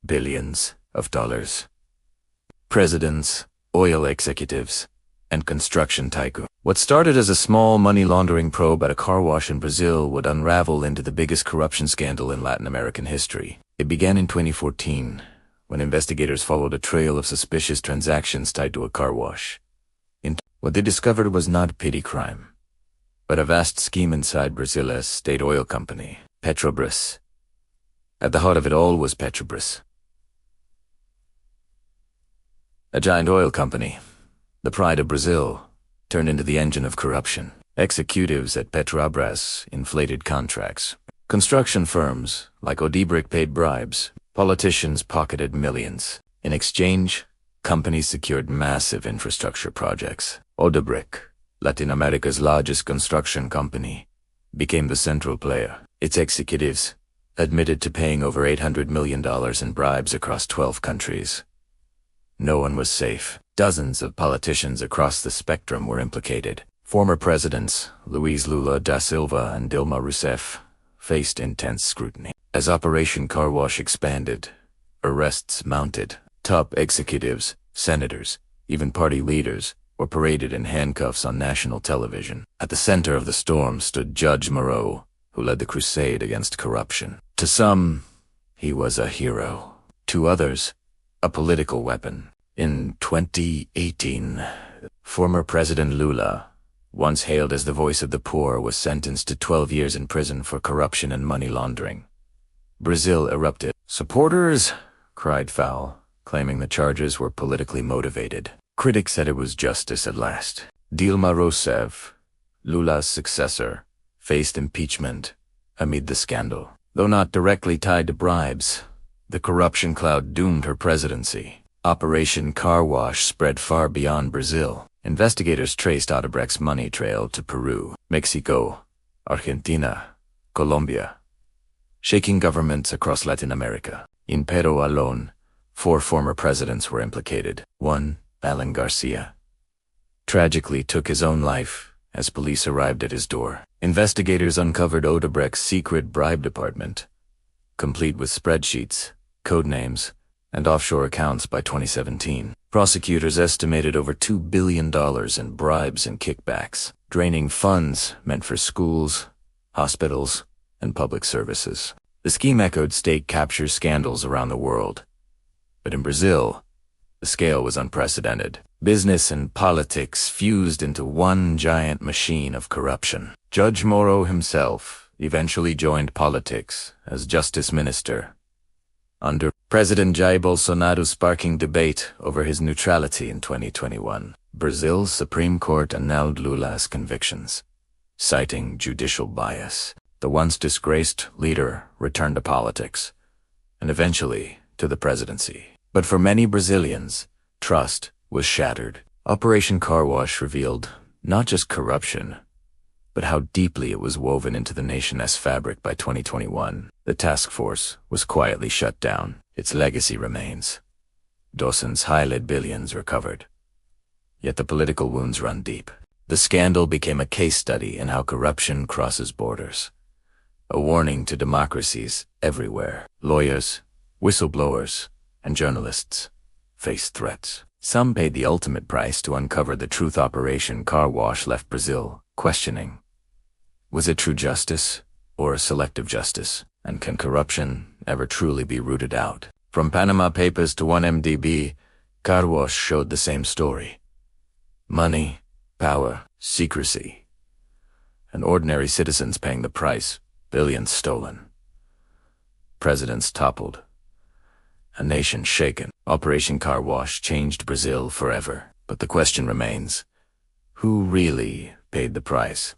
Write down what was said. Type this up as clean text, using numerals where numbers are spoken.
billions of dollars. Presidents, oil executives, and construction tycoons. What started as a small money laundering probe at a car wash in Brazil would unravel into the biggest corruption scandal in Latin American history. It began in 2014, when investigators followed a trail of suspicious transactions tied to a car wash. What they discovered was not petty crime, but a vast scheme inside Brazil's state oil company, Petrobras. At the heart of it all was Petrobras, a giant oil company, the pride of Brazil, turned into the engine of corruption. Executives at Petrobras inflated contracts. Construction firms like Odebrecht paid bribes. Politicians pocketed millions. In exchange, companies secured massive infrastructure projects. Odebrecht, Latin America's largest construction company, became the central player. Its executives admitted to paying over $800 million in bribes across 12 countries. No one was safe. Dozens of politicians across the spectrum were implicated. Former presidents Luiz Lula da Silva and Dilma Rousseff faced intense scrutiny. As Operation Car Wash expanded, arrests mounted. Top executives, senators, even party leaders were paraded in handcuffs on national television. At the center of the storm stood Judge Moreau, who led the crusade against corruption. To some, he was a hero. To others, a political weapon. In 2018, former President Lula, once hailed as the voice of the poor, was sentenced to 12 years in prison for corruption and money laundering. Brazil erupted. "Supporters!" cried Fowl, claiming the charges were politically motivated. Critics said it was justice at last. Dilma Rousseff, Lula's successor, faced impeachment amid the scandal. Though not directly tied to bribes, the corruption cloud doomed her presidency. Operation Car Wash spread far beyond Brazil. Investigators traced Odebrecht's money trail to Peru, Mexico, Argentina, Colombia, shaking governments across Latin America. In Peru alone, 4 former presidents were implicated. One, Alan Garcia, tragically took his own life as police arrived at his door. Investigators uncovered Odebrecht's secret bribe department, complete with spreadsheets, code names, and offshore accounts by 2017. Prosecutors estimated over $2 billion in bribes and kickbacks, draining funds meant for schools, hospitals, and public services. The scheme echoed state capture scandals around the world. But in Brazil, the scale was unprecedented. Business and politics fused into one giant machine of corruption. Judge Moreau himself eventually joined politics as justice minister under President Jair Bolsonaro, sparking debate over his neutrality in 2021. Brazil's Supreme Court annulled Lula's convictions, citing judicial bias. The once disgraced leader returned to politics, and eventually to the presidency. But for many Brazilians, trust was shattered. Operation Car Wash revealed not just corruption, but how deeply it was woven into the nation's fabric. By 2021. The task force was quietly shut down. Its legacy remains. Dawson's high-lead billions recovered. Yet the political wounds run deep. The scandal became a case study in how corruption crosses borders. A warning to democracies everywhere. Lawyers, whistleblowers, and journalists faced threats. Some paid the ultimate price to uncover the truth. Operation Car Wash left Brazil questioning, was it true justice or a selective justice? And can corruption ever truly be rooted out? From Panama Papers to 1MDB, Car Wash showed the same story. Money, power, secrecy, and ordinary citizens paying the price, billions stolen. Presidents toppled, a nation shaken. Operation Car Wash changed Brazil forever. But the question remains, who really paid the price?